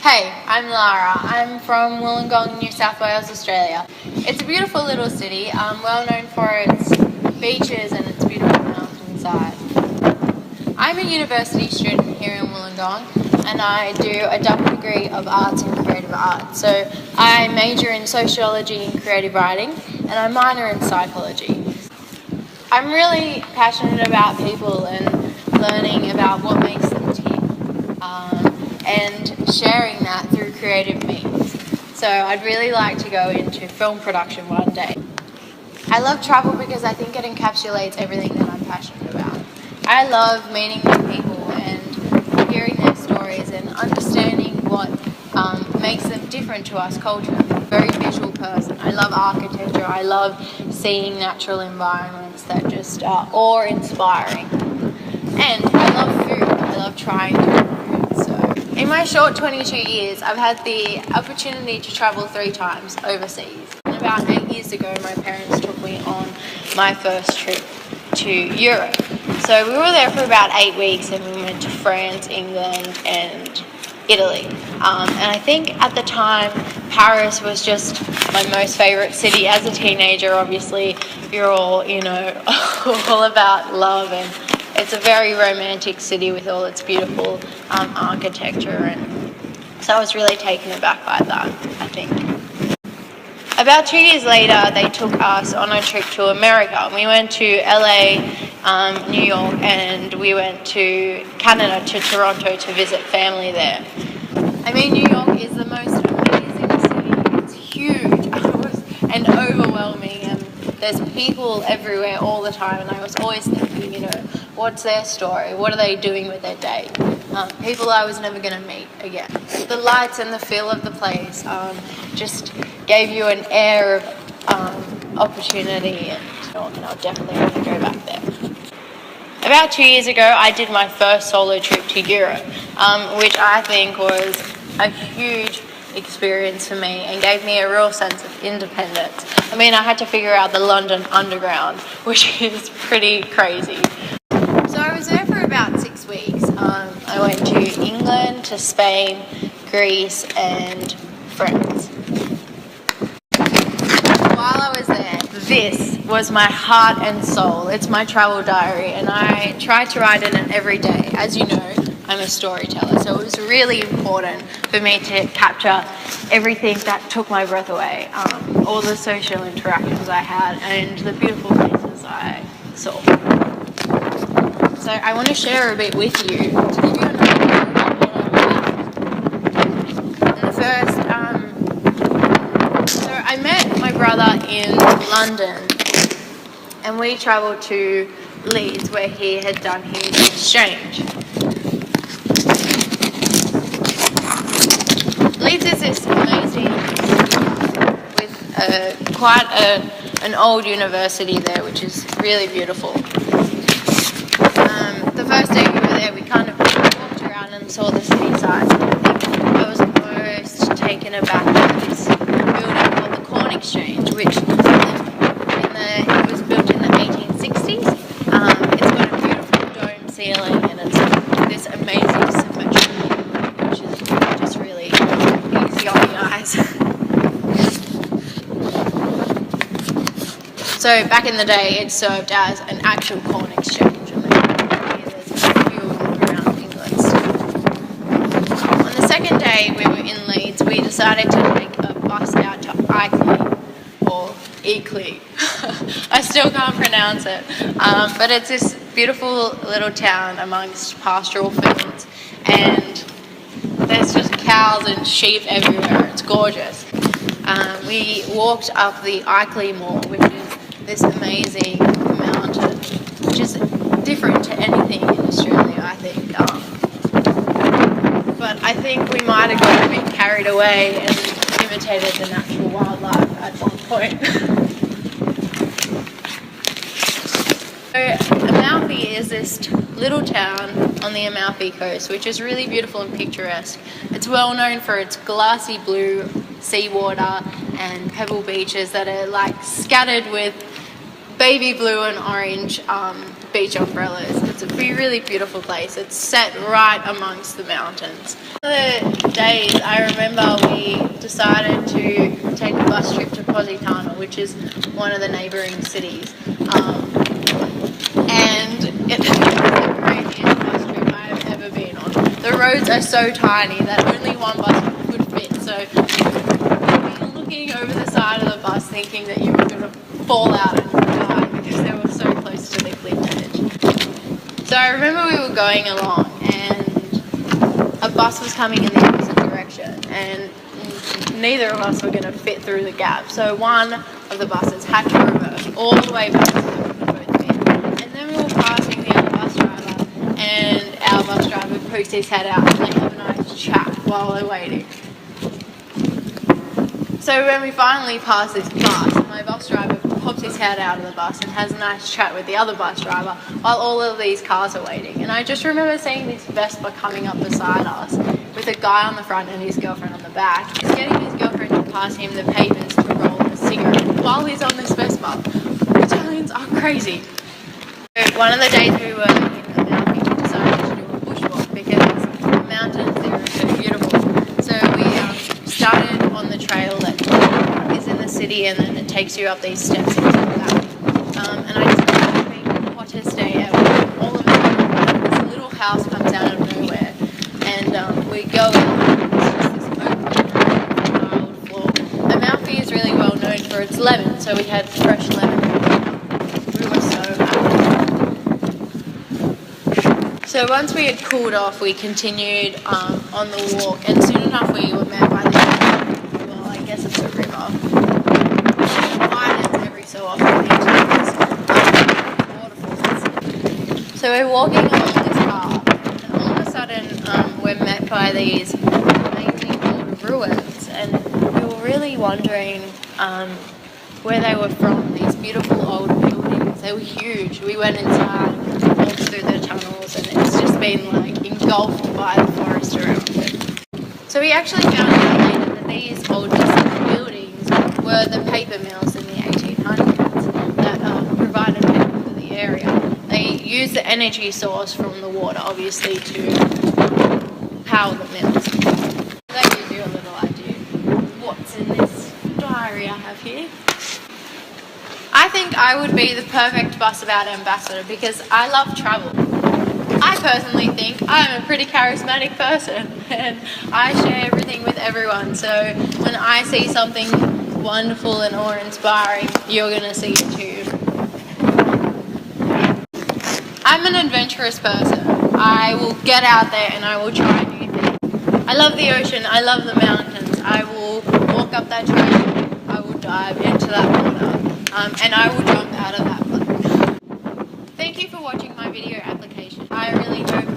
Hey, I'm Lara. I'm from Wollongong, New South Wales, Australia. It's a beautiful little city, well known for its beaches and its beautiful mountainside. I'm a university student here in Wollongong and I do a double degree of arts and creative arts. So I major in sociology and creative writing and I minor in psychology. I'm really passionate about people and learning about what makes them tick. And sharing that through creative means. So I'd really like to go into film production one day. I love travel because I think it encapsulates everything that I'm passionate about. I love meeting new people and hearing their stories and understanding what makes them different to us culturally. I'm a very visual person. I love architecture. I love seeing natural environments that just are awe-inspiring. And I love food. I love trying different food. In my short 22 years, I've had the opportunity to travel 3 times overseas. And about 8 years ago, my parents took me on my first trip to Europe. So we were there for about 8 weeks and we went to France, England and Italy. And I think at the time, Paris was just my most favourite city. As a teenager, obviously, you're all, all about love, and it's a very romantic city with all its beautiful architecture, and so I was really taken aback by that, I think. About 2 years later, they took us on a trip to America. We went to LA, New York, and we went to Canada, to Toronto, to visit family there. I mean, New York is the most amazing city. It's huge and overwhelming, and there's people everywhere all the time, and I was always thinking, what's their story? What are they doing with their day? People I was never going to meet again. The lights and the feel of the place just gave you an air of opportunity, and I'll definitely want to go back there. About 2 years ago, I did my first solo trip to Europe, which I think was a huge experience for me and gave me a real sense of independence. I mean, I had to figure out the London Underground, which is pretty crazy. So I was there for about 6 weeks. I went to England, to Spain, Greece and France. While I was there, this was my heart and soul. It's my travel diary and I try to write in it every day. As you know, I'm a storyteller, so it was really important for me to capture everything that took my breath away, all the social interactions I had and the beautiful places I saw. So I want to share a bit with you to give you an idea of what I'm about. And the first, so I met my brother in London and we travelled to Leeds where he had done his exchange. Leeds is this amazing city with quite an old university there, which is really beautiful. The first day we were there, we kind of walked around and saw the city sights, and I think I was most taken aback by this building called the Corn Exchange, which it was built in the 1860s. It's got a beautiful dome ceiling and it's this amazing symmetry, which is just really easy on the eyes. So back in the day, it served as an actual corn exchange. Second day we were in Leeds, we decided to take a bus out to Ilkley, or Ilkley. I still can't pronounce it, but it's this beautiful little town amongst pastoral fields, and there's just cows and sheep everywhere. It's gorgeous. We walked up the Ilkley Moor, which is this amazing mountain, which is different to anything in Australia, I think. But I think we might have got a bit carried away and imitated the natural wildlife at one point. So Amalfi is this little town on the Amalfi coast, which is really beautiful and picturesque. It's well known for its glassy blue seawater and pebble beaches that are like scattered with baby blue and orange beach umbrellas. It's a really beautiful place. It's set right amongst the mountains. One of the days I remember we decided to take a bus trip to Positano, which is one of the neighbouring cities. And it's the craziest bus trip I've ever been on. The roads are so tiny that only one bus could fit, so you'd be looking over the side of the bus thinking that you were going to fall out and die because they were so close to the cliff edge. So I remember we were going along and a bus was coming in the opposite direction and neither of us were going to fit through the gap. So one of the buses had to reverse all the way back so we could both fit. And then we were passing the other bus driver and our bus driver pokes his head out and they have a nice chat while they're waiting. So when we finally pass this bus, my bus driver pops his head out of the bus and has a nice chat with the other bus driver while all of these cars are waiting. And I just remember seeing this Vespa coming up beside us with a guy on the front and his girlfriend on the back. He's getting his girlfriend to pass him the papers to roll a cigarette while he's on this Vespa. Italians are crazy. So one of the days we were in Amalfi, we decided to do a bushwalk because the mountains there are so beautiful. So we started on the trail that is in the city and then it takes you up these steps into the valley. And I just remember it being the hottest day ever. All of a sudden, this little house comes out of nowhere and we go in. It's just this open tiled floor. Amalfi is really well known for its lemon, so we had fresh lemon. We were so happy. So once we had cooled off, we continued on the walk, and soon enough we were met by the well, I guess it's a river. It widens every so often into these waterfalls. So we're walking along this path, and all of a sudden we're met by these amazing old ruins, and we were really wondering where they were from. These beautiful old buildings, they were huge. We went inside, walked through the tunnels, and it's just been like engulfed by the forest around it. So we actually found out later that these old buildings were the paper mills in the 1800s that provided paper for the area. They used the energy source from the water, obviously, to power the mills. That gives you a little idea what's in this diary I have here. I think I would be the perfect Busabout ambassador because I love travel. I personally think I'm a pretty charismatic person and I share everything with everyone, so when I see something wonderful and awe-inspiring, you're going to see it too. I'm an adventurous person. I will get out there and I will try new things. I love the ocean, I love the mountains. I will walk up that trail, I will dive into that water, and I will jump out of that plane. Thank you for watching my video application. I really hope